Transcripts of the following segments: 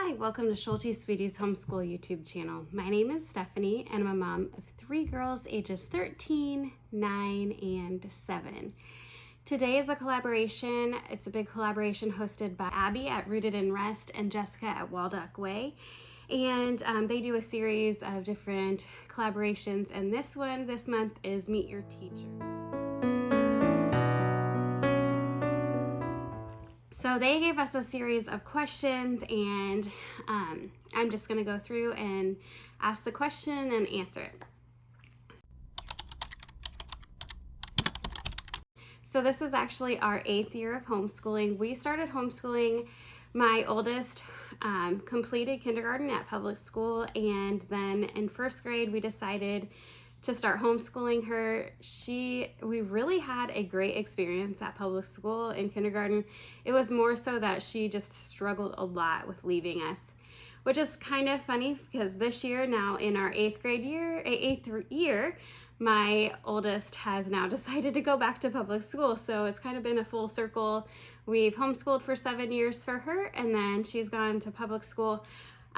Hi, welcome to Schulte Sweetie's Homeschool YouTube channel. My name is Stephanie and I'm a mom of 3 girls ages 13, 9, and 7. Today is a collaboration. It's a big collaboration hosted by Abby at Rooted in Rest and Jessica at Waldock Way. And they do a series of different collaborations, and this one this month is Meet Your Teacher. So they gave us a series of questions, and I'm just going to go through and ask the question and answer it. So this is actually our 8th year of homeschooling. We started homeschooling. My oldest completed kindergarten at public school, and then in 1st grade we decided to start homeschooling her. We really had a great experience at public school in kindergarten. It was more so that she just struggled a lot with leaving us, which is kind of funny because this year, now in our 8th year, my oldest has now decided to go back to public school. So it's kind of been a full circle. We've homeschooled for 7 years for her, and then she's gone to public school.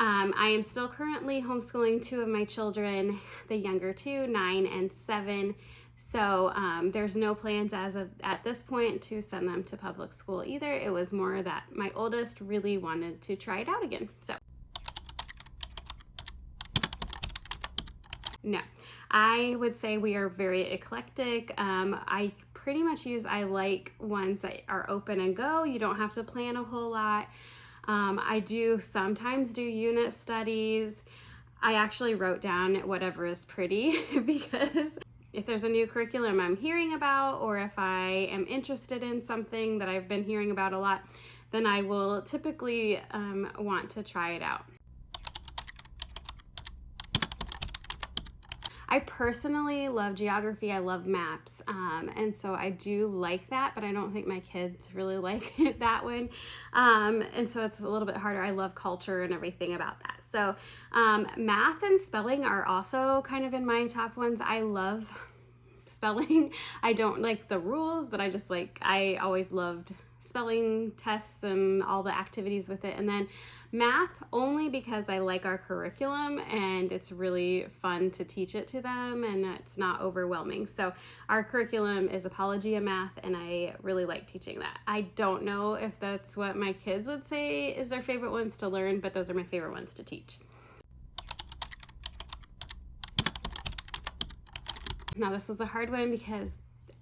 I am still currently homeschooling 2 of my children, the younger 2, 9 and 7. So there's no plans at this point to send them to public school either. It was more that my oldest really wanted to try it out again. So no, I would say we are very eclectic. I pretty much I like ones that are open and go. You don't have to plan a whole lot. I do sometimes do unit studies. I actually wrote down whatever is pretty because if there's a new curriculum I'm hearing about, or if I am interested in something that I've been hearing about a lot, then I will typically want to try it out. I personally love geography. I love maps. And so I do like that, but I don't think my kids really like that one. And so it's a little bit harder. I love culture and everything about that. So math and spelling are also kind of in my top ones. I love spelling. I don't like the rules, but I always loved spelling tests and all the activities with it. And then math only because I like our curriculum and it's really fun to teach it to them and it's not overwhelming. So our curriculum is Apologia math, and I really like teaching that. I don't know if that's what my kids would say is their favorite ones to learn, but those are my favorite ones to teach. Now this was a hard one because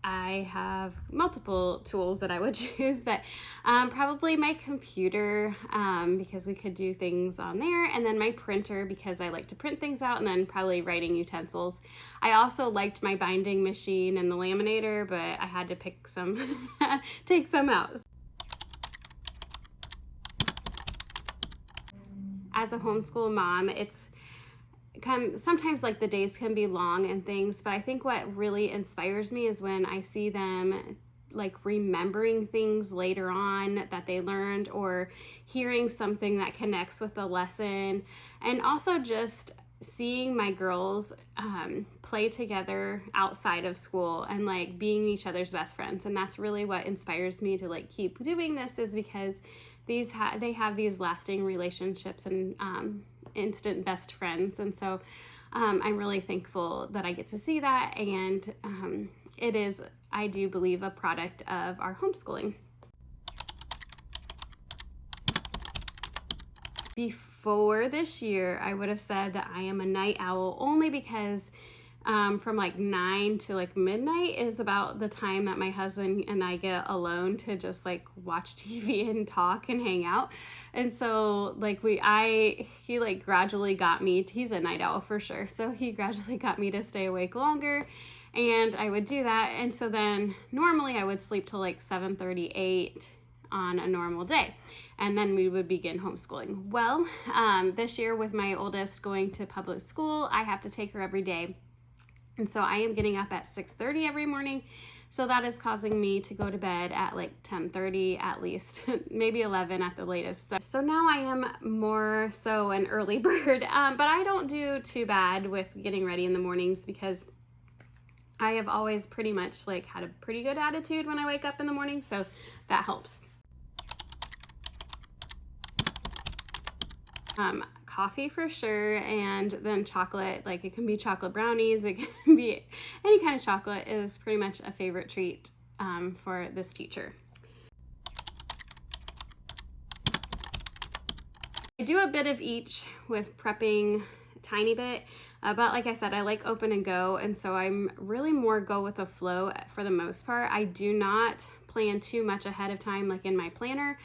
I have multiple tools that I would choose, but probably my computer because we could do things on there, and then my printer because I like to print things out, and then probably writing utensils. I also liked my binding machine and the laminator, but I had to pick some, take some out. As a homeschool mom, sometimes like the days can be long and things, but I think what really inspires me is when I see them like remembering things later on that they learned, or hearing something that connects with the lesson, and also just seeing my girls play together outside of school and like being each other's best friends. And that's really what inspires me to like keep doing this, is because they have these lasting relationships and instant best friends. And so I'm really thankful that I get to see that, and it is, I do believe, a product of our homeschooling. Before this year, I would have said that I am a night owl only because from like 9 to like midnight is about the time that my husband and I get alone to just like watch TV and talk and hang out. And so like he like gradually got me, he's a night owl for sure, so he gradually got me to stay awake longer, and I would do that. And so then normally I would sleep till like 7:38 on a normal day, and then we would begin homeschooling. Well, this year with my oldest going to public school, I have to take her every day. And so I am getting up at 6:30 every morning. So that is causing me to go to bed at like 10:30 at least, maybe 11 at the latest. So now I am more so an early bird, but I don't do too bad with getting ready in the mornings because I have always pretty much like had a pretty good attitude when I wake up in the morning. So that helps. Coffee for sure, and then chocolate. Like it can be chocolate brownies, it can be any kind of chocolate is pretty much a favorite treat for this teacher. I do a bit of each with prepping a tiny bit, but like I said, I like open and go, and so I'm really more go with the flow for the most part. I do not plan too much ahead of time like in my planner.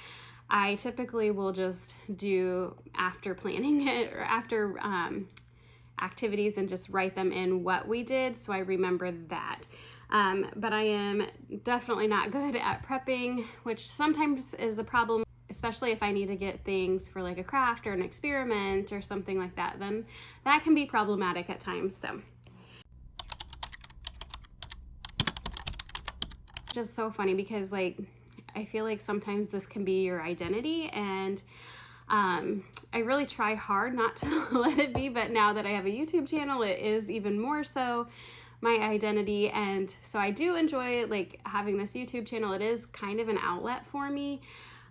I typically will just do after planning it or after activities and just write them in what we did so I remember that. But I am definitely not good at prepping, which sometimes is a problem, especially if I need to get things for like a craft or an experiment or something like that, then that can be problematic at times. So just so funny because like I feel like sometimes this can be your identity, and I really try hard not to let it be, but now that I have a YouTube channel, it is even more so my identity. And so I do enjoy like having this YouTube channel. It is kind of an outlet for me.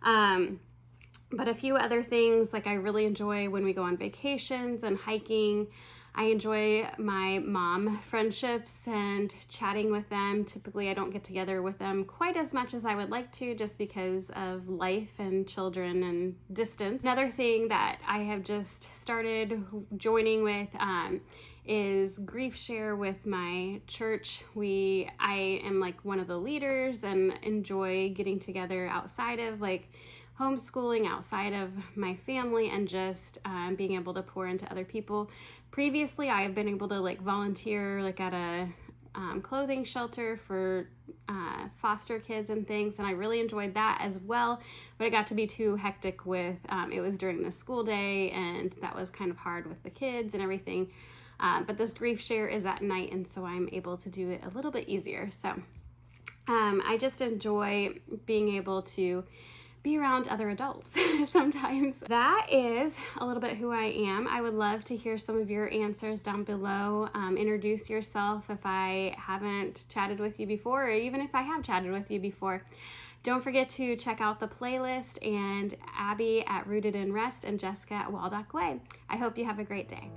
But a few other things, like I really enjoy when we go on vacations and hiking. I enjoy my mom friendships and chatting with them. Typically, I don't get together with them quite as much as I would like to just because of life and children and distance. Another thing that I have just started joining with is grief share with my church. I am like one of the leaders and enjoy getting together outside of like homeschooling, outside of my family, and just being able to pour into other people. Previously, I have been able to like volunteer like at a clothing shelter for foster kids and things, and I really enjoyed that as well, but it got to be too hectic with it was during the school day, and that was kind of hard with the kids and everything. But this grief share is at night, and so I'm able to do it a little bit easier. So I just enjoy being able to be around other adults sometimes. That is a little bit who I am. I would love to hear some of your answers down below. Introduce yourself if I haven't chatted with you before, or even if I have chatted with you before. Don't forget to check out the playlist, and Abby at Rooted in Rest and Jessica at Waldock Way. I hope you have a great day.